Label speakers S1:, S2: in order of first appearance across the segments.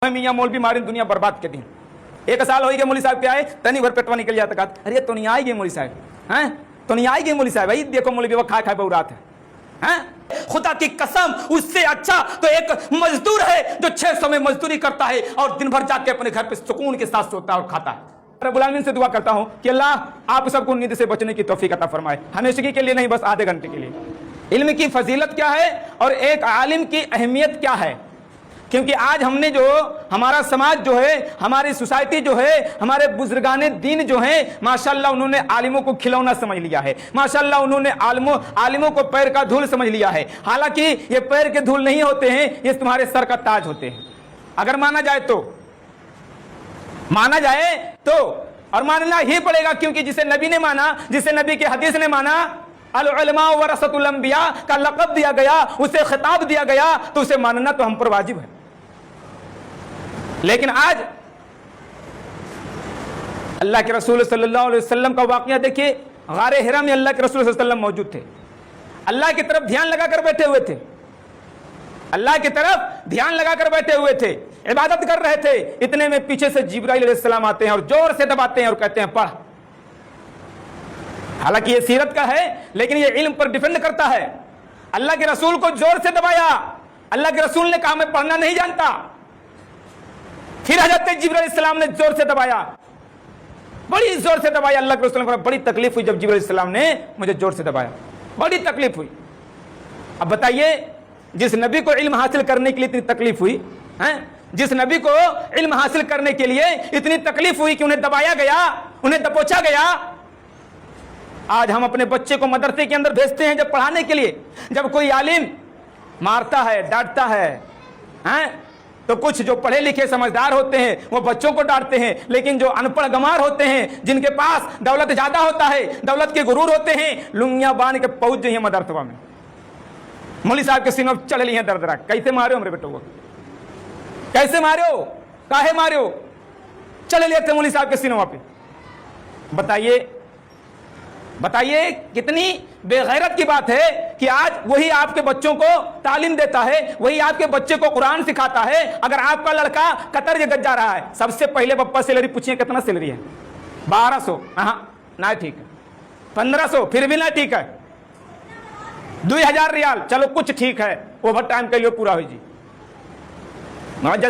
S1: मियाँ मौलवी मारी दुनिया बर्बाद के दिन। एक साल हो गया मौलवी साहब के आए, तनी भर पेटवा निकल जाता। कहा अरे तो नहीं आएगी मौलवी साहब, हैं तो नहीं आएगी मौलवी साहब। भाई देखो मौलवी वो खा बहु रात है, हैं खुदा की कसम उससे अच्छा तो एक मजदूर है जो 600 में मजदूरी करता है और दिन भर जाके अपने घर पे सुकून के साथ सोता है और खाता है। रब्बुल आलमीन से दुआ करता हूँ कि अल्लाह आप सबको नींद से बचने की तौफीक अता फरमाए, हमेशगी के लिए नहीं, बस आधे घंटे के लिए। इल्म की फजीलत क्या है और एक आलिम की अहमियत क्या है, क्योंकि आज हमने जो हमारा समाज जो है, हमारी सोसाइटी जो है, हमारे बुजुर्गाने दीन जो हैं, माशाल्लाह उन्होंने आलिमों को खिलौना समझ लिया है। माशाल्लाह उन्होंने आलिमों को पैर का धूल समझ लिया है। हालांकि ये पैर के धूल नहीं होते हैं, ये तुम्हारे सर का ताज होते हैं। अगर माना जाए तो और मानना ही पड़ेगा, क्योंकि जिसे नबी ने माना, जिसे नबी के हदीस ने माना, अल उलमा वरसतुल अंबिया का लक़ब दिया गया, उसे खिताब दिया गया, तो उसे मानना तो हम पर वाजिब है। लेकिन आज अल्लाह के रसूल सल्लल्लाहु अलैहि वसल्लम का वाक़या देखिए, गारे हिरा में अल्लाह के रसूल सल्लल्लाहु अलैहि वसल्लम मौजूद थे, अल्लाह की तरफ ध्यान लगाकर बैठे हुए थे, अल्लाह की तरफ ध्यान लगाकर बैठे हुए थे, इबादत कर रहे थे। इतने में पीछे से जिब्राइल अलैहिस्सलाम आते हैं और जोर से दबाते हैं और कहते हैं पढ़। हालांकि ये सीरत का है, लेकिन ये इल्म पर डिपेंड करता है। अल्लाह के रसूल को जोर से दबाया, अल्लाह के रसूल ने कहा मैं पढ़ना नहीं जानता। फिर हजरत जिब्राइल अलैहिस्सलाम ने जोर से दबाया, बड़ी जोर से दबाया। अल्लाह के रसूल को बड़ी तकलीफ हुई जब जिब्राइल अलैहिस्सलाम ने मुझे जोर से दबाया, बड़ी तकलीफ हुई। अब बताइए, जिस नबी को इल्म हासिल करने के लिए इतनी तकलीफ हुई है, जिस नबी को इल्म हासिल करने के लिए इतनी तकलीफ हुई कि उन्हें दबाया गया, उन्हें दबोचा गया, आज हम अपने बच्चे को मदरसे के अंदर भेजते हैं जब पढ़ाने के लिए। जब कोई आलिम मारता है, डांटता है, तो कुछ जो पढ़े लिखे समझदार होते हैं वो बच्चों को डांटते हैं, लेकिन जो अनपढ़ गंवार होते हैं, जिनके पास दौलत ज्यादा होता है, दौलत के गुरूर होते हैं, लुंगियां बांध के पहुंच गई हैं मदरसा में। मौलवी साहब के सीनों चढ़ ली है दर्दरा, कैसे मारे मेरे बेटो को, कैसे मारे हो, काहे मारे हो, चले लिए थे मौलवी साहब के सीनों पे। बताइए कितनी बेगैरत की बात है कि आज वही आपके बच्चों को तालीम देता है, वही आपके बच्चे को कुरान सिखाता है। अगर आपका लड़का कतर जगत जा रहा है, सबसे पहले पप्पा सैलरी पूछिए कितना सैलरी है, 1200, ना ठीक है, 1500 फिर भी ना ठीक है, 2000 रियाल चलो कुछ ठीक है, ओवर टाइम के लिए पूरा हो जी।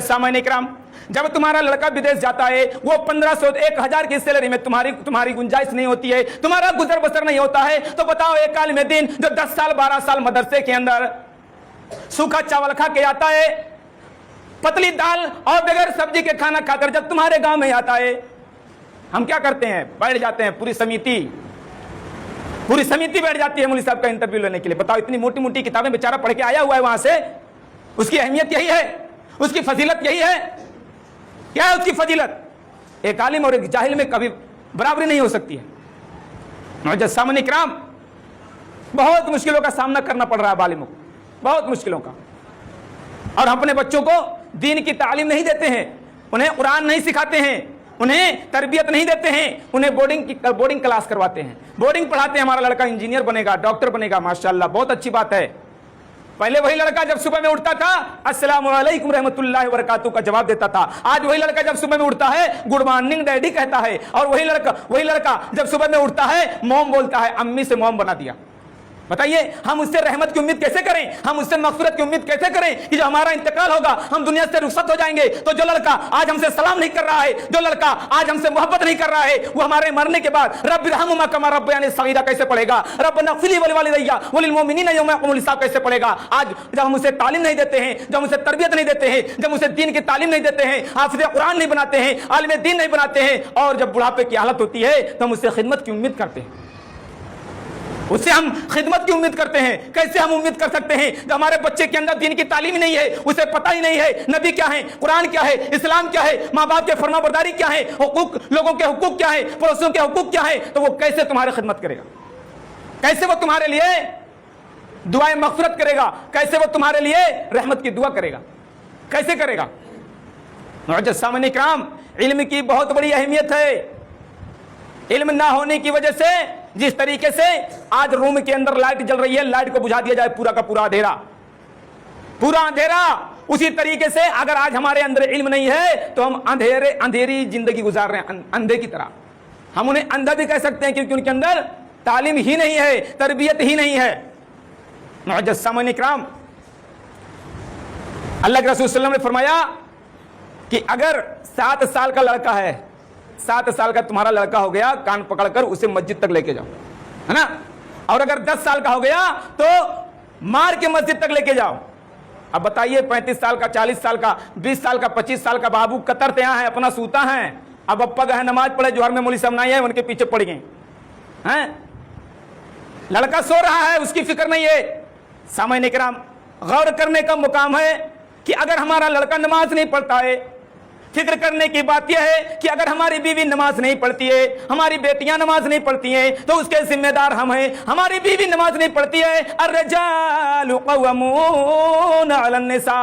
S1: सामान्य इकराम, जब तुम्हारा लड़का विदेश जाता है, वो 1500 1000 की सैलरी में तुम्हारी गुंजाइश नहीं होती है, तुम्हारा गुजर बसर नहीं होता है, तो बताओ एक आलिम दीन जो 10 साल 12 साल मदरसे के अंदर सूखा चावल खा के आता है, पतली दाल और बगैर सब्जी के खाना खाकर जब तुम्हारे गांव में आता है, हम क्या करते हैं, बैठ जाते हैं, पूरी समिति बैठ जाती है मौलवी साहब का इंटरव्यू लेने के लिए। बताओ इतनी मोटी मोटी किताबें बेचारा पढ़ के आया हुआ है वहां से, उसकी अहमियत यही है, उसकी फजीलत यही है। क्या है उसकी फजीलत? एक आलिम और एक जाहिल में कभी बराबरी नहीं हो सकती है। सामने इकराम, बहुत मुश्किलों का सामना करना पड़ रहा है आलिमों को, बहुत मुश्किलों का। और हम अपने बच्चों को दीन की तालीम नहीं देते हैं, उन्हें कुरान नहीं सिखाते हैं, उन्हें तरबियत नहीं देते हैं, उन्हें बोर्डिंग क्लास करवाते हैं, बोर्डिंग पढ़ाते हैं। हमारा लड़का इंजीनियर बनेगा, डॉक्टर बनेगा, माशाल्लाह बहुत अच्छी बात है। पहले वही लड़का जब सुबह में उठता था अस्सलामु अलैकुम रहमतुल्लाहि व बरकातुहू का जवाब देता था, आज वही लड़का जब सुबह में उठता है गुड मॉर्निंग डैडी कहता है। और वही लड़का जब सुबह में उठता है मॉम बोलता है, अम्मी से मॉम बना दिया। बताइए हम उससे रहमत की उम्मीद कैसे करें, हम उससे मग़फ़िरत की उम्मीद कैसे करें कि जो हमारा इंतकाल होगा हम दुनिया से रुखसत हो जाएंगे, तो जो लड़का आज हमसे सलाम नहीं कर रहा है, जो लड़का आज हमसे मोहब्बत नहीं कर रहा है, वो हमारे मरने के बाद रब्बिरहमुमा कमा रब्बयानी सगीरा कैसे पढ़ेगा, रब्बना इग़फिर ली व लिवालिदैया व लिलमुमिनीना यौमा यक़ूमुल हिसाब कैसे पढ़ेगा। आज जब हम उसे तालीम नहीं देते हैं, जब उसे तरबियत नहीं देते हैं, जब उसे दीन की तालीम नहीं देते हैं, हाफ़िज़ कुरान नहीं बनाते हैं, आलिम दीन नहीं बनाते हैं, और जब बुढ़ापे की हालत होती है तो हम उससे खिदमत की उम्मीद करते हैं, उससे हम खिदमत की उम्मीद करते हैं। कैसे हम उम्मीद कर सकते हैं जब हमारे बच्चे के अंदर दीन की तालीम नहीं है, उसे पता ही नहीं है नबी क्या है, कुरान क्या है, इस्लाम क्या है, माँ बाप के फरमाबरदारी क्या है, हुकूक लोगों के हुकूक क्या है, पड़ोसियों के हुकूक क्या है, तो वो कैसे तुम्हारी खिदमत करेगा, कैसे वो तुम्हारे लिए दुआएं मग़फ़िरत करेगा, कैसे वो तुम्हारे लिए रहमत की दुआ करेगा, कैसे करेगा। सामने इकराम, इल्म की बहुत बड़ी अहमियत है। इल्म ना होने की वजह से जिस तरीके से आज रूम के अंदर लाइट जल रही है, लाइट को बुझा दिया जाए, पूरा का पूरा अंधेरा, पूरा अंधेरा, उसी तरीके से अगर आज हमारे अंदर इल्म नहीं है तो हम अंधेरी जिंदगी गुजार रहे हैं, अंधे की तरह। हम उन्हें अंधा भी कह सकते हैं क्योंकि उनके अंदर तालीम ही नहीं है, तरबियत ही नहीं है। मुअज़्ज़ज़ सामईन इकराम, अल्लाह के रसूल सल्लल्लाहु अलैहि वसल्लम ने फरमाया कि अगर 7 साल का लड़का है, 7 साल का तुम्हारा लड़का हो गया, कान पकड़कर उसे मस्जिद तक लेके जाओ, है ना। और अगर 10 साल का हो गया तो मार के मस्जिद तक लेके जाओ। अब बताइए 35 साल का, 40 साल का, 20 साल का, 25 साल का बाबू कतर ते है, अपना सूता है, अब अप्पा गए नमाज पढ़े, जोहर में मौलवी साहब नहीं है, उनके पीछे पड़ गए हैं। लड़का सो रहा है, उसकी फिक्र नहीं है। सामईन इकराम, गौर करने का मुकाम है कि अगर हमारा लड़का नमाज नहीं पढ़ता है, फिक्र करने की बात यह है कि अगर हमारी बीवी नमाज नहीं पढ़ती है, हमारी बेटियां नमाज नहीं पढ़ती हैं, तो उसके जिम्मेदार हम हैं। हमारी बीवी नमाज नहीं पढ़ती है, अर्रिजालु क़व्वामून अलन निसा,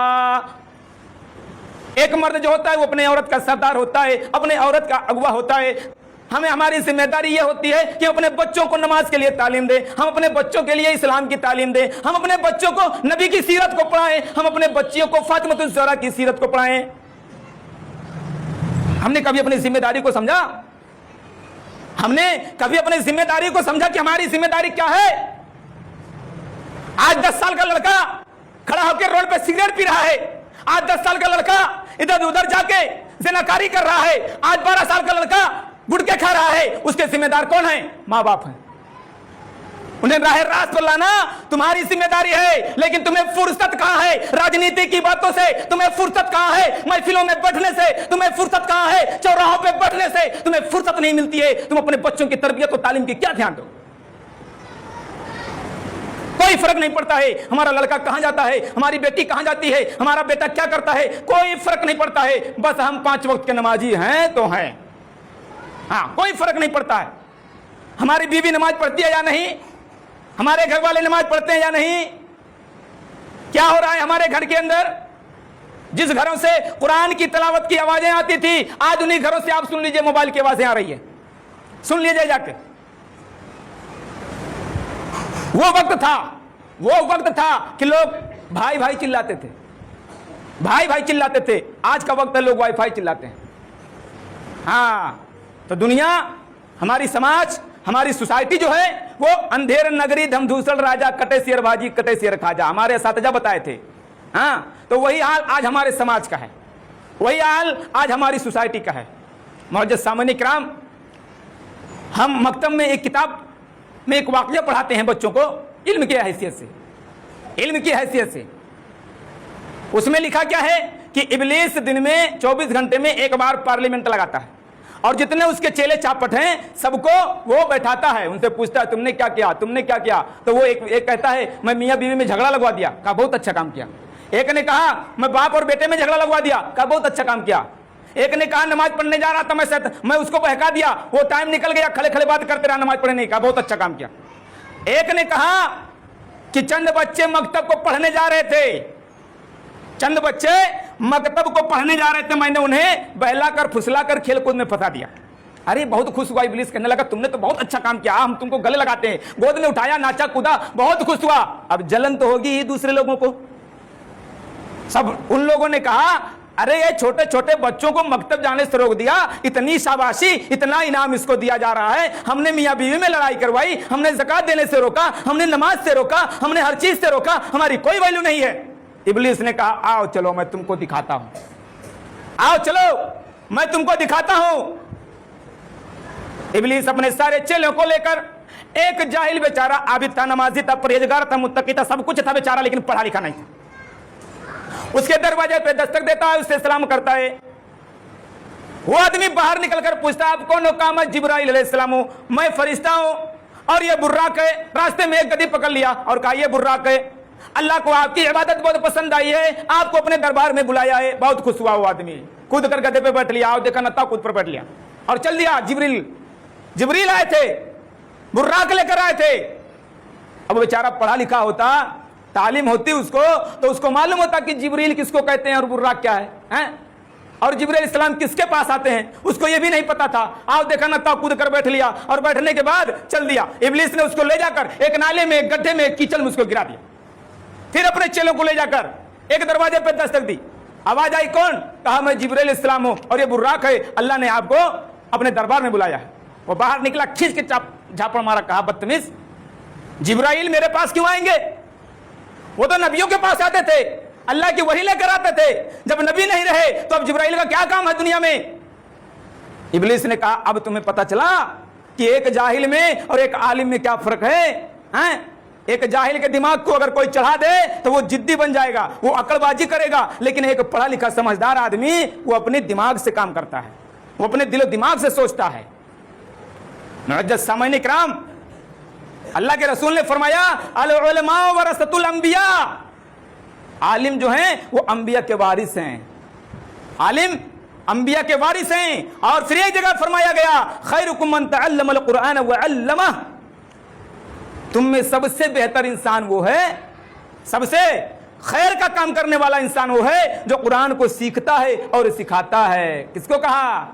S1: एक मर्द जो होता है वो अपने औरत का सरदार होता है, अपने औरत का अगवा होता है। हमें हमारी जिम्मेदारी ये होती है कि अपने बच्चों को नमाज के लिए तालीम दें, हम अपने बच्चों के लिए इस्लाम की तालीम दें, हम अपने बच्चों को नबी की सीरत को पढ़ाएं, हम अपने बच्चियों को फातिमतुज़ ज़हरा की सीरत को पढ़ाएं। हमने कभी अपनी जिम्मेदारी को समझा? हमने कभी अपनी जिम्मेदारी को समझा कि हमारी जिम्मेदारी क्या है? आज 10 साल का लड़का खड़ा होकर रोड पे सिगरेट पी रहा है, आज 10 साल का लड़का इधर उधर जाके ज़िनाकारी कर रहा है, आज 12 साल का लड़का गुटखे खा रहा है। उसके जिम्मेदार कौन है? माँ बाप हैं। उन्हें राह रास्त पर लाना तुम्हारी जिम्मेदारी है, लेकिन तुम्हें फुर्सत कहां है? राजनीति की बातों से तुम्हें फुर्सत कहां है? महफिलों में बैठने से तुम्हें फुर्सत कहां है? चौराहों पे बैठने से तुम्हें फुर्सत नहीं मिलती है। तुम अपने बच्चों की तरबियत और तालीम की क्या ध्यान दो? कोई फर्क नहीं पड़ता है हमारा लड़का कहां जाता है, हमारी बेटी कहां जाती है, हमारा बेटा क्या करता है, कोई फर्क नहीं पड़ता है। बस हम 5 वक्त के नमाजी हैं तो हैं, हाँ, कोई फर्क नहीं पड़ता है। हमारी बीवी नमाज पढ़ती है या नहीं, हमारे घर वाले नमाज पढ़ते हैं या नहीं, क्या हो रहा है हमारे घर के अंदर? जिस घरों से कुरान की तिलावत की आवाजें आती थी, आज उन्हीं घरों से आप सुन लीजिए मोबाइल की आवाजें आ रही है। सुन लीजिए जाके। वो वक्त था कि लोग भाई भाई चिल्लाते थे, भाई भाई चिल्लाते थे। आज का वक्त है लोग वाईफाई चिल्लाते हैं। हाँ, तो दुनिया, हमारी समाज, हमारी सोसाइटी जो है वो अंधेर नगरी धमधूसड़ राजा, कटे शेर भाजी कटे शेर खाजा, हमारे असातिज़ा बताए थे। हाँ, तो वही हाल आज हमारे समाज का है, वही हाल आज हमारी सोसाइटी का है। मुअज़्ज़ज़ सामईन इकराम, हम मकतब में एक किताब में एक वाक़या पढ़ाते हैं बच्चों को इल्म की हैसियत से, इल्म की हैसियत से। उसमें लिखा क्या है कि इब्लीस दिन में 24 घंटे में एक बार पार्लियामेंट लगाता है और जितने उसके चेले चापट हैं सबको वो बैठाता है, उनसे पूछता है तुमने क्या किया, तुमने क्या किया। तो वो एक कहता है मैं मियाँ बीवी में झगड़ा लगवा दिया, कहा बहुत अच्छा काम किया। एक ने कहा मैं बाप और बेटे में झगड़ा लगवा दिया, कहा बहुत अच्छा काम किया। एक ने कहा नमाज पढ़ने जा रहा था मैं उसको बहका दिया, वो टाइम निकल गया, खड़े खड़े बात करते रहा, नमाज पढ़ने नहीं, कहा बहुत अच्छा काम किया। एक ने कहा कि चंद बच्चे मकतब को पढ़ने जा रहे थे, चंद बच्चे मकतब को पढ़ने जा रहे थे, मैंने उन्हें बहला कर फुसला कर खेल कूद में फंसा दिया। अरे बहुत खुश हुआ इब्लीस, कहने लगा तुमने तो बहुत अच्छा काम किया, हम तुमको गले लगाते हैं, गोद में उठाया, नाचा कूदा, बहुत खुश हुआ। अब जलन तो होगी ही दूसरे लोगों को। सब उन लोगों ने कहा अरे ये छोटे छोटे बच्चों को मकतब जाने से रोक दिया, इतनी शाबाशी, इतना इनाम इसको दिया जा रहा है। हमने मियाँ बीवी में लड़ाई करवाई, हमने ज़कात देने से रोका, हमने नमाज से रोका, हमने हर चीज से रोका, हमारी कोई वैल्यू नहीं है। इब्लीस ने कहा आओ चलो मैं तुमको दिखाता हूं, आओ चलो मैं तुमको दिखाता हूं। इब्लीस अपने सारे चेलों को लेकर, एक जाहिल बेचारा आबिद था, नमाजी था, परहेजगार था, मुत्तकी था, सब कुछ था बेचारा, लेकिन पढ़ा लिखा नहीं था। उसके दरवाजे पे दस्तक देता है, उससे सलाम करता है। वो आदमी बाहर निकलकर पूछता है आप कौन हो? कहा मैं जिब्राइल अलैहिस्सलाम हूं, मैं फरिश्ता हूं और ये बुर्राक है। रास्ते में एक गधी पकड़ लिया और कहा ये बुर्राक है, अल्लाह को आपकी इबादत बहुत पसंद आई है, आपको अपने दरबार में बुलाया है। बहुत खुश हुआ वो आदमी, कूद कर गधे पे बैठ लिया और देखा नत्ता कूद पर बैठ लिया और चल दिया। जिब्रील आए थे, बुर्राक लेकर आए थे। अब बेचारा पढ़ा लिखा होता, तालीम होती उसको, तो उसको मालूम होता कि जिब्रील किसको कहते हैं और बुर्राक क्या है? और जिब्रील इस्लाम किसके पास आते हैं उसको ये भी नहीं पता था। आओ देखा नत्ता कूद कर बैठ लिया और बैठने के बाद चल दिया। इब्लीस ने उसको ले जाकर एक नाले में, एक गड्ढे में, एक कीचड़ में उसको गिरा दिया। फिर अपने चेलों को ले जाकर ایک دروازے پہ دستک دی, آواز آئی کون؟ کہا میں جبرائیل السلام ہوں اور یہ براق ہے, اللہ نے آپ کو اپنے دربار میں بلایا ہے. وہ باہر نکلا, کھینچ کے جھاپڑ مارا, کہا بدتمیز جبرائیل میرے پاس کیوں آئیں گے؟ وہ تو نبیوں کے پاس آتے تھے, اللہ کی وحی لے کر آتے تھے, جب نبی نہیں رہے تو اب جبرائیل کا کیا کام ہے دنیا میں؟ ابلیس نے کہا اب تمہیں پتہ چلا کہ ایک جاہل میں اور ایک عالم میں کیا فرق ہے. ایک جاہل کے دماغ کو اگر کوئی چڑھا دے تو وہ جدی بن جائے گا, وہ عقل بازی کرے گا, لیکن ایک پڑھا لکھا سمجھدار آدمی وہ اپنے دماغ سے کام کرتا ہے, وہ اپنے دل و دماغ سے سوچتا ہے. معزز سامعین اکرام, اللہ کے رسول نے فرمایا العلماء ورثۃ الانبیاء, عالم جو ہیں وہ انبیاء کے وارث ہیں, عالم انبیاء کے وارث ہیں. اور پھر ایک جگہ فرمایا گیا خیرکم من تعلم القرآن وعلمہ, تم میں سب سے بہتر انسان وہ ہے, سب سے خیر کا کام کرنے والا انسان وہ ہے جو قرآن کو سیکھتا ہے اور سکھاتا ہے. کس کو کہا؟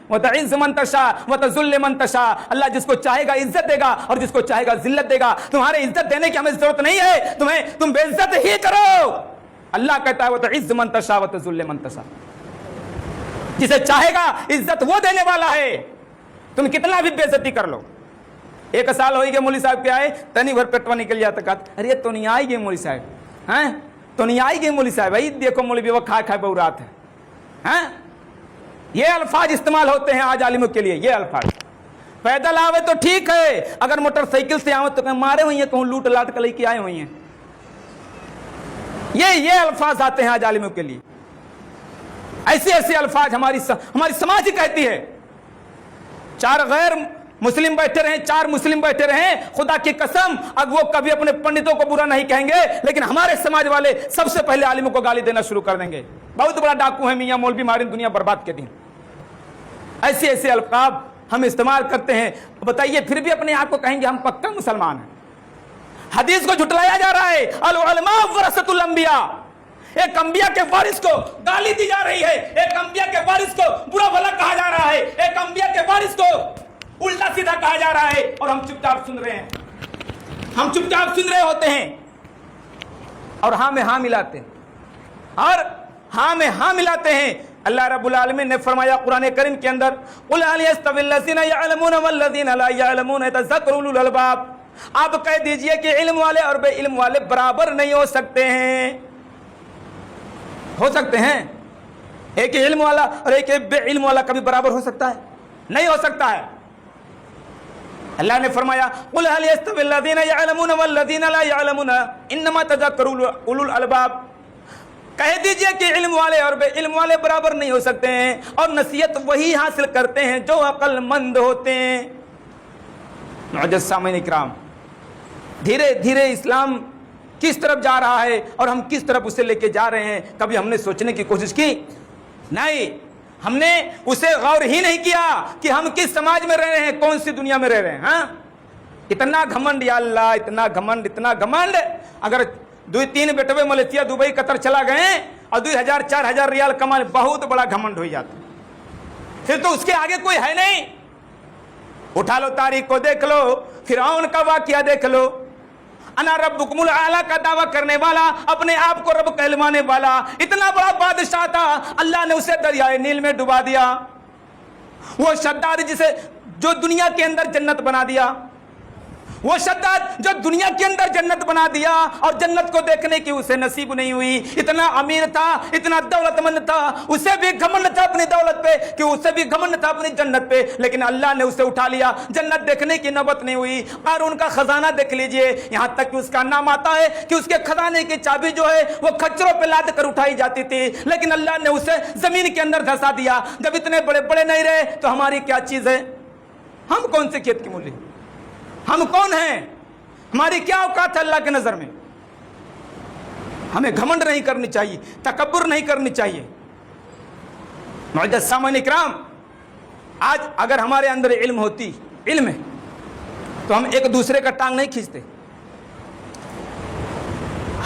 S1: وَتَعِزُّ مَن تَشَاءُ وَتَذِلُّ مَن تَشَاءُ, اللہ جس کو چاہے گا عزت دے گا اور جس کو چاہے گا ذلت دے گا. تمہارے عزت دینے کی ہمیں ضرورت نہیں ہے, تم بے عزت ہی کرو. اللہ کہتا ہے وَتَعِزُّ مَن تَشَاءُ وَتَذِلُّ مَن تَشَاءُ, جسے چاہے گا عزت وہ دینے والا ہے, تم کتنا بھی بے عزتی کر لو. ایک سال ہوئی گئے مولوی صاحب کے آئے, تنی بھر پیٹوا نکل جاتا, کہا ارے تو نہیں آئی گئی مولوی صاحب, تو نہیں آئی گئی مولوی صاحب, بھائی دیکھو مولوی وہ کھائے کھائے بہو رات ہے. یہ الفاظ استعمال ہوتے ہیں آج عالموں کے لیے. یہ الفاظ پیدل آوے تو ٹھیک ہے, اگر موٹر سائیکل سے آوے تو کہیں مارے ہوئی ہیں, کہوں لوٹ لاٹ کر لے کے آئے ہوئی ہیں. یہ الفاظ آتے ہیں آج عالموں کے لیے. ایسے ایسے الفاظ ہماری سماج ہی کہتی ہے. چار غیر مسلم بیٹھے رہیں, چار مسلم بیٹھے رہیں, خدا کی قسم اب وہ کبھی اپنے پنڈتوں کو برا نہیں کہیں گے, لیکن ہمارے سماج والے سب سے پہلے عالموں کو گالی دینا شروع کر دیں گے. بہت بڑا ڈاکو ہے میاں مولوی, ماری دنیا برباد کے دن. ایسے ایسے القاب ہم استعمال کرتے ہیں. بتائیے پھر بھی اپنے آپ کو کہیں گے ہم پکا مسلمان ہیں. حدیث کو جھٹلایا جا رہا ہے, العلماء ورثۃ الانبیاء, ایک انبیاء کے وارث کو گالی دی جا رہی ہے, ایک انبیاء کے وارث کو برا بھلا کہا جا رہا ہے, ایک انبیاء کے وارث کو الٹا سیدھا کہا جا رہا ہے, اور ہم چپ چاپ سن رہے ہیں. ہم چپ چاپ سن رہے ہوتے ہیں اور ہاں میں ہاں ملاتے ہیں, اور ہاں میں ہاں ملاتے ہیں. اللہ رب العالمین نے فرمایا قرآن کریم کے اندر قل هل يستوي الذين يعلمون والذين لا يعلمون يتذكر اولو الالباب, آپ کہہ دیجئے کہ علم والے اور بے علم والے برابر نہیں ہو سکتے ہیں. ہو سکتے ہیں؟ ایک علم والا اور ایک بے علم والا کبھی برابر ہو سکتا ہے؟ نہیں ہو سکتا ہے. اللہ نے فرمایا قل هل يستوي الذين يعلمون والذين لا يعلمون انما يتذكر اولو الالباب, کہہ دیجئے کہ علم والے اور بے علم والے برابر نہیں ہو سکتے ہیں, اور نصیحت وہی حاصل کرتے ہیں جو عقل مند ہوتے ہیں. معزز سامعین اکرام, دھیرے دھیرے اسلام کس طرف جا رہا ہے اور ہم کس طرف اسے لے کے جا رہے ہیں, کبھی ہم نے سوچنے کی کوشش کی؟ نہیں, ہم نے اسے غور ہی نہیں کیا کہ ہم کس سماج میں رہ رہے ہیں, کون سی دنیا میں رہ رہے ہیں. اتنا گھمنڈ, یا اللہ اتنا گھمنڈ, اتنا گھمنڈ. اگر 2-3 بیٹوے ملیشیا دبئی قطر چلا گئے اور 2,000-4,000 ریال کمائے, بہت بڑا گھمنڈ ہو جاتا, پھر تو اس کے آگے کوئی ہے نہیں. اٹھا لو تاریخ کو دیکھ لو, فرعون کا واقعہ دیکھ لو, انا ربکم الاعلی کا دعویٰ کرنے والا, اپنے آپ کو رب کہلوانے والا, اتنا بڑا بادشاہ تھا, اللہ نے اسے دریائے نیل میں ڈبا دیا. وہ شداد جسے جو دنیا کے اندر جنت بنا دیا, وہ شداد جو دنیا کے اندر جنت بنا دیا, اور جنت کو دیکھنے کی اسے نصیب نہیں ہوئی. اتنا امیر تھا, اتنا دولت مند تھا, اسے بھی گھمنڈ تھا اپنی دولت پہ, کہ اسے بھی گھمنڈ تھا اپنی جنت پہ, لیکن اللہ نے اسے اٹھا لیا. جنت دیکھنے کی نوبت نہیں ہوئی. قارون کا خزانہ دیکھ لیجئے, یہاں تک کہ اس کا نام آتا ہے کہ اس کے خزانے کی چابی جو ہے وہ کھچروں پہ لاد کر اٹھائی جاتی تھی, لیکن اللہ نے اسے زمین کے اندر دھسا دیا. جب اتنے بڑے بڑے نہیں رہے تو ہماری کیا چیز ہے؟ ہم کون سے کھیت کی مولی, ہم کون ہیں, ہماری کیا اوقات ہے اللہ کے نظر میں؟ ہمیں گھمنڈ نہیں کرنی چاہیے, تکبر نہیں کرنی چاہیے. معزز سامعین اکرام, آج اگر ہمارے اندر علم ہوتی, علم ہے, تو ہم ایک دوسرے کا ٹانگ نہیں کھینچتے.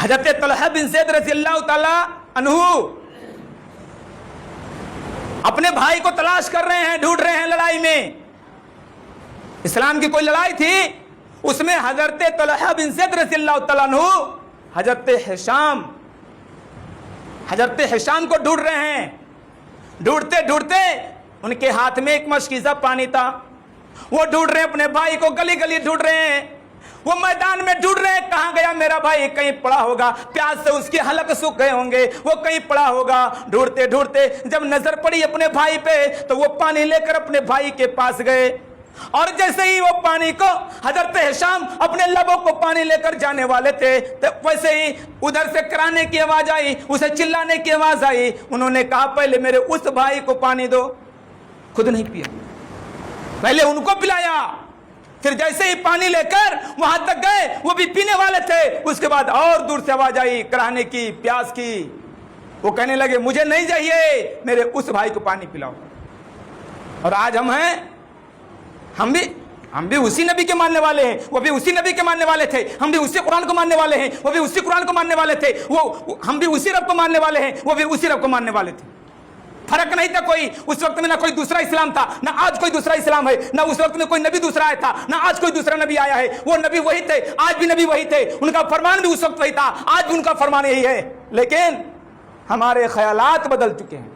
S1: حضرت طلحہ بن زید رضی اللہ تعالی عنہ اپنے بھائی کو تلاش کر رہے ہیں, ڈھونڈ رہے ہیں لڑائی میں. اسلام کی کوئی لڑائی تھی, اس میں حضرت طلحہ بن زید رضی اللہ تعالیٰ عنہ حضرت ہشام हजरत हिशाम को ढूंढ रहे हैं। ढूंढते ढूंढते उनके हाथ में एक मशकीज़ा पानी था, वो ढूंढ रहे हैं अपने भाई को, गली गली ढूंढ रहे हैं, वो मैदान में ढूंढ रहे हैं, कहां गया मेरा भाई, कहीं पड़ा होगा, प्यास से उसके हलक सूख गए होंगे, वो कहीं पड़ा होगा। ढूंढते ढूंढते जब नजर पड़ी अपने भाई पे तो वो पानी लेकर अपने भाई के पास गए, और जैसे ही वो पानी को हजरत हिशाम अपने लबों को पानी लेकर जाने वाले थे, तो वैसे ही उधर से कराने की आवाज आई, उसे चिल्लाने की आवाज आई। उन्होंने कहा पहले मेरे उस भाई को पानी दो, खुद नहीं पिया, पहले उनको पिलाया, फिर जैसे ही पानी लेकर वहां तक गए, वो भी पीने वाले थे, उसके बाद और दूर से आवाज आई कराने की, प्यास की। वो कहने लगे मुझे नहीं चाहिए, मेरे उस भाई को पानी पिलाओ। और आज हम हैं, हम भी उसी नबी के मानने वाले हैं, वो भी उसी नबी के मानने वाले थे, हम भी उसी कुरान को मानने वाले हैं, वो भी उसी कुरान को मानने वाले थे, वो हम भी उसी रब को मानने वाले हैं, वो भी उसी रब को मानने वाले थे। फर्क नहीं था कोई, उस वक्त में ना कोई दूसरा इस्लाम था, ना आज कोई दूसरा इस्लाम है, ना उस वक्त में कोई नबी दूसरा आया था, ना आज कोई दूसरा नबी आया है। वो नबी वही थे, आज भी नबी वही थे, उनका फरमान भी उस वक्त वही था, आज भी उनका फरमान यही है। लेकिन हमारे ख्यालात बदल चुके हैं,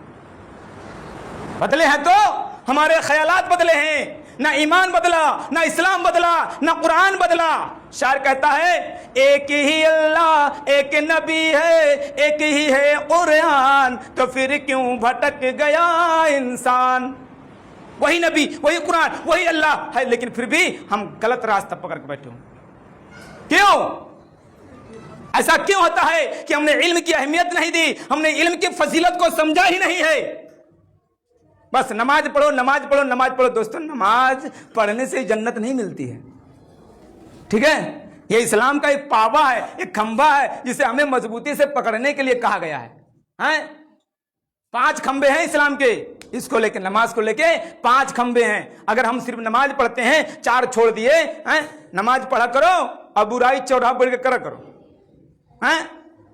S1: बदले हैं तो हमारे ख्यालात बदले हैं, ना ईमान बदला, ना इस्लाम बदला, ना कुरान बदला। शायर कहता है एक ही अल्लाह एक नबी है, एक ही है कुरान, तो फिर क्यों भटक गया इंसान। वही नबी, वही कुरान, वही अल्लाह है, लेकिन फिर भी हम गलत रास्ता पकड़ के बैठे हूं। क्यों ऐसा क्यों होता है कि हमने इल्म की अहमियत नहीं दी, हमने इल्म की फजीलत को समझा ही नहीं है। बस नमाज पढ़ो, नमाज पढ़ो, नमाज पढ़ो। दोस्तों, नमाज पढ़ने से जन्नत नहीं मिलती है, ठीक है। ये इस्लाम का एक पावा है, एक खंभा है, जिसे हमें मजबूती से पकड़ने के लिए कहा गया है, हैं? 5 खंबे हैं इस्लाम के, इसको लेके, नमाज को लेके 5 खंबे हैं। अगर हम सिर्फ नमाज पढ़ते हैं, 4 छोड़ दिए, हैं? नमाज पढ़ा करो और बुराई चौराहा बढ़ के करा करो, हैं?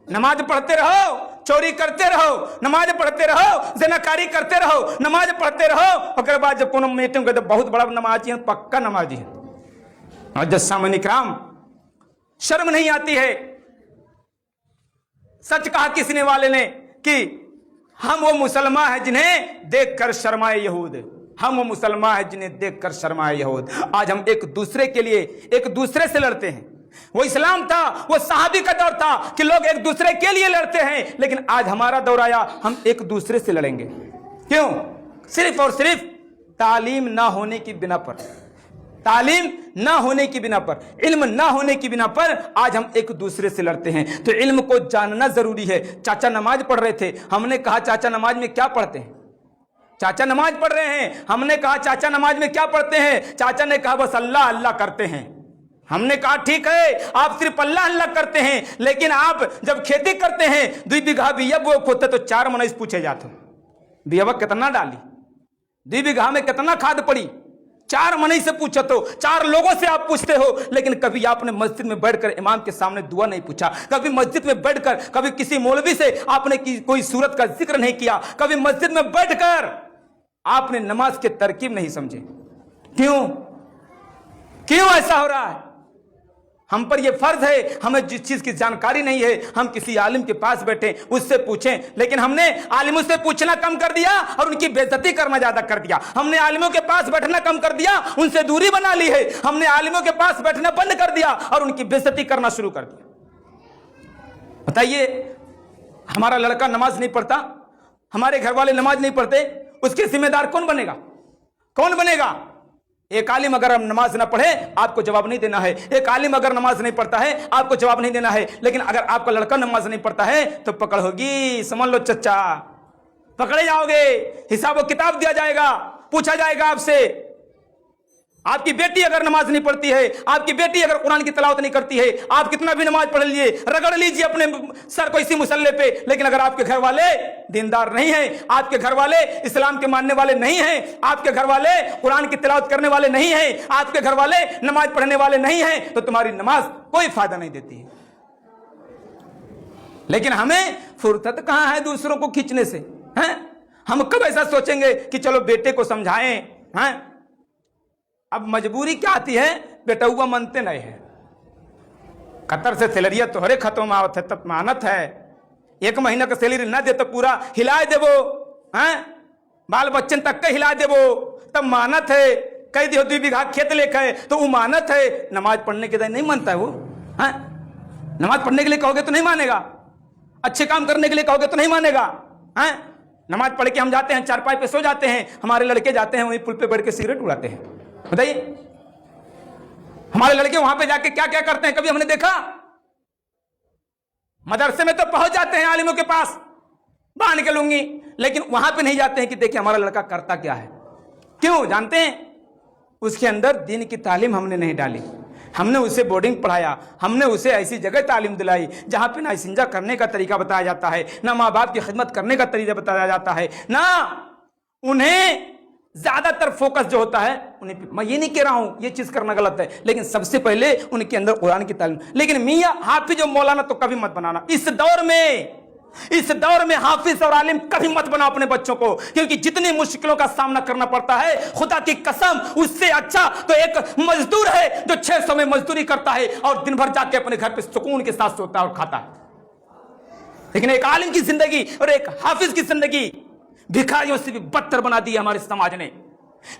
S1: नमाज पढ़ते रहो, चोरी करते रहो, नमाज पढ़ते रहो, ज़िनाकारी करते रहो, नमाज पढ़ते रहो, और बाद जब कोनो मीटिंग तो बहुत बड़ा नमाजी है, पक्का नमाजी है। और जब सामने इकराम, शर्म नहीं आती है। सच कहा किसने वाले ने कि हम वो मुसलमान हैं जिन्हें देखकर शर्माए यहूद, हम वो मुसलमान हैं जिन्हें देखकर शर्माए यहूद। आज हम एक दूसरे के लिए एक दूसरे से लड़ते हैं। वो इस्लाम था, वो सहाबी का दौर था कि लोग एक दूसरे के लिए लड़ते हैं, लेकिन आज हमारा दौर आया, हम एक दूसरे से लड़ेंगे। क्यों? सिर्फ और सिर्फ तालीम ना होने की बिना पर, तालीम ना होने की बिना पर, इल्म ना होने की बिना पर आज हम एक दूसरे से लड़ते हैं। तो इल्म को जानना जरूरी है। चाचा नमाज पढ़ रहे थे, हमने कहा चाचा नमाज में क्या पढ़ते हैं? चाचा नमाज पढ़ रहे हैं, हमने कहा चाचा नमाज में क्या पढ़ते हैं? चाचा ने कहा बस अल्लाह अल्लाह करते हैं। हमने कहा ठीक है, आप सिर्फ अल्लाह अल्लाह करते हैं, लेकिन आप जब खेती करते हैं 2 बीघा बिया वो होते तो 4 मनीष पूछे जाते, बिया कितना डाली, 2 बीघा में कितना खाद पड़ी, 4 मनीष से पूछो तो 4 लोगों से आप पूछते हो। लेकिन कभी आपने मस्जिद में बैठकर इमाम के सामने दुआ नहीं पूछा, कभी मस्जिद में बैठकर कभी किसी मौलवी से आपने कोई सूरत का जिक्र नहीं किया, कभी मस्जिद में बैठकर आपने नमाज के तरकीब नहीं समझे। क्यों ऐसा हो रहा है? हम पर यह फर्ज है, हमें जिस चीज की जानकारी नहीं है हम किसी आलिम के पास बैठे उससे पूछें, लेकिन हमने आलिमों से पूछना कम कर दिया और उनकी बेइज्जती करना ज्यादा कर दिया। हमने आलिमों के पास बैठना कम कर दिया, उनसे दूरी बना ली है। हमने आलिमों के पास बैठना बंद कर दिया और उनकी बेइज्जती करना शुरू कर दिया। बताइए, हमारा लड़का नमाज नहीं पढ़ता, हमारे घर वाले नमाज नहीं पढ़ते, उसके जिम्मेदार कौन बनेगा? कौन बनेगा? एक आलिम अगर नमाज ना पढ़े आपको जवाब नहीं देना है, एक आलिम अगर नमाज नहीं पढ़ता है आपको जवाब नहीं देना है। लेकिन अगर आपका लड़का नमाज नहीं पढ़ता है तो पकड़ होगी, समझ लो चच्चा, पकड़े जाओगे, हिसाब व किताब दिया जाएगा, पूछा जाएगा आपसे। आपकी बेटी अगर नमाज नहीं पढ़ती है, आपकी बेटी अगर कुरान की तिलावत नहीं करती है, आप कितना भी नमाज पढ़ लीजिए, रगड़ लीजिए अपने सर को इसी मुसल्ले पे, लेकिन अगर आपके घर वाले दीनदार नहीं हैं, आपके घर वाले इस्लाम के मानने वाले नहीं हैं, आपके घर वाले कुरान की तिलावत करने वाले नहीं हैं, आपके घर वाले नमाज पढ़ने वाले नहीं हैं, तो तुम्हारी नमाज कोई फायदा नहीं देती है। लेकिन हमें फुर्सत कहां है दूसरों को खींचने से, हैं? हम कब ऐसा सोचेंगे कि चलो बेटे को समझाएं, हैं? अब मजबूरी क्या आती है, बेटा हुआ मनते नहीं है, कतर से थेलरिया तोहरे खत्म आवत है, तब मानत है, एक महीना का सैलरी न दे तो पूरा हिला देवो, हैं बाल बच्चन तक के हिला देवो, तब मानत है। कह दियो 2 बीघा खेत लेके है तो वो मानत है। नमाज पढ़ने के लिए नहीं मानता है वो, हैं नमाज पढ़ने के लिए कहोगे तो नहीं मानेगा, अच्छे काम करने के लिए कहोगे तो नहीं मानेगा, हैं नमाज पढ़ के हम जाते हैं, चारपाई पे सो जाते हैं, हमारे लड़के जाते हैं वहीं पुल पे बैठ के सिगरेट उड़ाते हैं। बताइए हमारे लड़के वहां पे जाके क्या क्या करते हैं, कभी हमने देखा? मदरसे में तो पहुंच जाते हैं आलिमों के पास बांध के लूंगी, लेकिन वहां पे नहीं जाते हैं कि देखिए हमारा लड़का करता क्या है। क्यों जानते हैं? उसके अंदर दीन की तालीम हमने नहीं डाली, हमने उसे बोर्डिंग पढ़ाया, हमने उसे ऐसी जगह तालीम दिलाई जहां पे ना इस्तिंजा करने का तरीका बताया जाता है, ना माँ बाप की खिदमत करने का तरीका बताया जाता है, ना उन्हें ज्यादातर फोकस जो होता है उन्हें। मैं ये नहीं कह रहा हूं ये चीज करना गलत है, लेकिन सबसे पहले उनके अंदर कुरान की तालीम। लेकिन मियां हाफिज और मौलाना तो कभी मत बनाना इस दौर में हाफिज और आलिम कभी मत बनाओ अपने बच्चों को, क्योंकि जितनी मुश्किलों का सामना करना पड़ता है, खुदा की कसम उससे अच्छा तो एक मजदूर है जो 600 में मजदूरी करता है और दिन भर जाके अपने घर पे सुकून के साथ सोता है और खाता है। लेकिन एक आलिम की जिंदगी और एक हाफिज की जिंदगी भिखारियों से भी बदतर बना दी है हमारे समाज ने,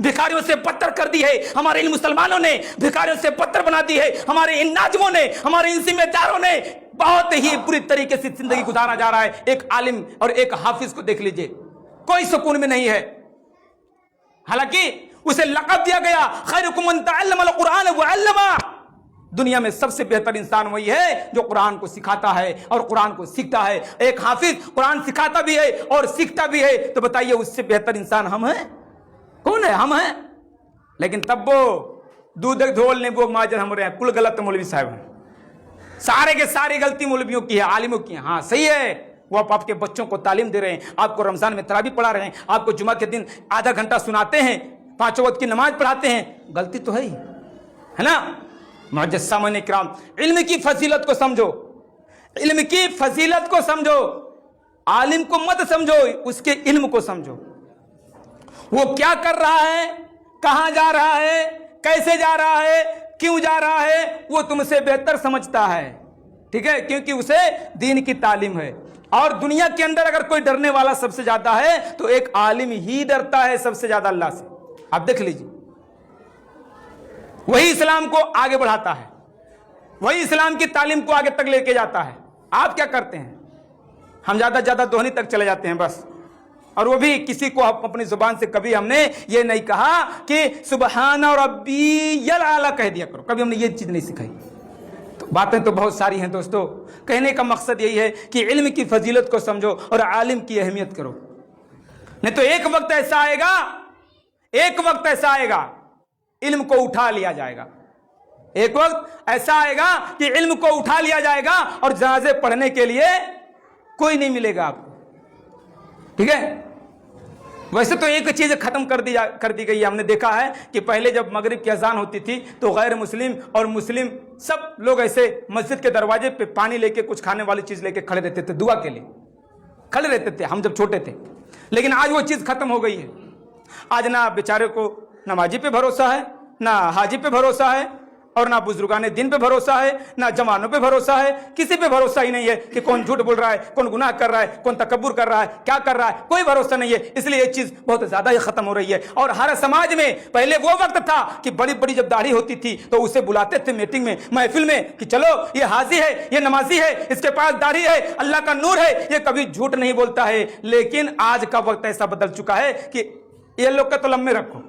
S1: भिखारियों से बदतर कर दी है हमारे इन मुसलमानों ने, भिखारियों से बदतर बना दी है हमारे इन नाज़िमों ने, हमारे इन जिम्मेदारों ने। बहुत ही बुरी तरीके से जिंदगी गुजारा जा रहा है। एक आलिम और एक हाफिज को देख लीजिए, कोई सुकून में नहीं है। हालांकि उसे लक़ब दिया गया खैरुकुम मन तअल्लमल कुरान व अल्लमा, दुनिया में सबसे बेहतर इंसान वही है जो कुरान को सिखाता है और कुरान को सीखता है। एक हाफिज कुरान सिखाता भी है और सीखता भी है, तो बताइए उससे बेहतर इंसान हम हैं? कौन है? हम हैं। लेकिन तब वो दूध धोल ने वो माजर हम रहे हैं, कुल गलत मौलवी साहब हैं, सारे के सारी गलती मौलवियों की है, आलिमों की है। हाँ सही है, वो आपके बच्चों को तालीम दे रहे हैं, आपको रमजान में तरावी पढ़ा रहे हैं, आपको जुमा के दिन आधा घंटा सुनाते हैं, 5 वक्त की नमाज पढ़ाते हैं, गलती तो है ना। मुअज़्ज़ज़ सामईन इकराम, इल्म की फजीलत को समझो, इल्म की फजीलत को समझो, आलिम को मत समझो, उसके इल्म को समझो। वो क्या कर रहा है, कहां जा रहा है, कैसे जा रहा है, क्यों जा रहा है, वो तुमसे बेहतर समझता है। ठीक है, क्योंकि उसे दीन की तालीम है। और दुनिया के अंदर अगर कोई डरने वाला सबसे ज्यादा है तो एक आलिम ही डरता है सबसे ज्यादा अल्लाह से। आप देख लीजिए, वही इस्लाम को आगे बढ़ाता है, वही इस्लाम की तालीम को आगे तक लेके जाता है। आप क्या करते हैं? हम ज्यादा दोहनी तक चले जाते हैं बस, और वो भी किसी को अपनी जुबान से कभी हमने ये नहीं कहा कि सुबहान रब्बियल आला कह दिया करो, कभी हमने ये चीज नहीं सिखाई। तो बातें तो बहुत सारी हैं दोस्तों, कहने का मकसद यही है कि इल्म की फजीलत को समझो और आलिम की अहमियत करो। नहीं तो एक वक्त ऐसा आएगा इल्म को उठा लिया जाएगा, एक वक्त ऐसा आएगा कि इल्म को उठा लिया जाएगा और जनाजे पढ़ने के लिए कोई नहीं मिलेगा आपको। ठीक है, वैसे तो एक चीज खत्म कर दी गई है। हमने देखा है कि पहले जब मगरिब की अजान होती थी तो गैर मुस्लिम और मुस्लिम सब लोग ऐसे मस्जिद के दरवाजे पे पानी लेके कुछ खाने वाली चीज लेके खड़े रहते थे, दुआ के लिए खड़े रहते थे हम जब छोटे थे। लेकिन आज वो चीज खत्म हो गई है। आज ना बेचारे को नमाजी पे भरोसा है, ना हाजी पे भरोसा है, और ना बुजुर्गाने दिन पे भरोसा है, ना जवानों पे भरोसा है, किसी पे भरोसा ही नहीं है कि कौन झूठ बोल रहा है, कौन गुनाह कर रहा है, कौन तकब्बुर कर रहा है, क्या कर रहा है, कोई भरोसा नहीं है। इसलिए ये चीज बहुत ज्यादा ही खत्म हो रही है। और हर समाज में पहले वो वक्त था कि बड़ी बड़ी जब दाढ़ी होती थी तो उसे बुलाते थे मीटिंग में, महफिल में कि चलो ये हाजी है, ये नमाजी है, इसके पास दाढ़ी है, अल्लाह का नूर है, ये कभी झूठ नहीं बोलता है। लेकिन आज का वक्त ऐसा बदल चुका है कि ये लोग का तो लम्बे रखो,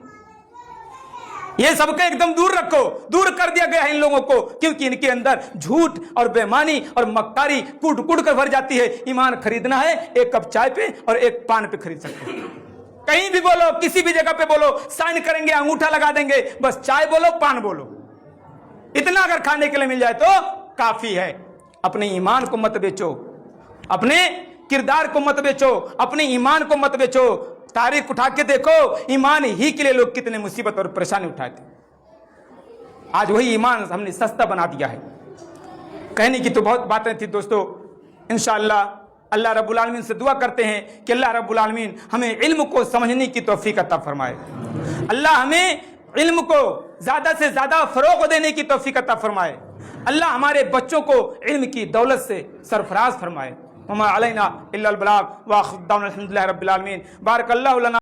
S1: ये सबके एकदम दूर रखो, दूर कर दिया गया है इन लोगों को, क्योंकि इनके अंदर झूठ और बेईमानी और मक्कारी कूट कूट कर भर जाती है। ईमान खरीदना है एक कप चाय पे और एक पान पे खरीद सकते हो। कहीं भी बोलो, किसी भी जगह पे बोलो, साइन करेंगे, अंगूठा लगा देंगे, बस चाय बोलो, पान बोलो, इतना अगर खाने के लिए मिल जाए तो काफी है। अपने ईमान को मत बेचो, अपने किरदार को मत बेचो, अपने ईमान को मत बेचो। तारीख उठा के देखो, ईमान ही के लिए लोग कितने मुसीबत और परेशानी उठाए थे। आज वही ईमान हमने सस्ता बना दिया है। कहने की तो बहुत बातें थी दोस्तों। इंशाअल्लाह अल्लाह रब्बुल आलमीन से दुआ करते हैं कि अल्लाह रब्बुल आलमीन हमें इल्म को समझने की तौफीक अता फरमाए। अल्लाह हमें इल्म को ज्यादा से ज्यादा फरोग देने की तौफीक अता फरमाए। अल्लाह हमारे बच्चों को इल्म की दौलत से सरफराज फरमाए। وما علینا الا البلاغ، واخر دعوانا الحمد للہ رب العالمین۔ بارک اللہ لنا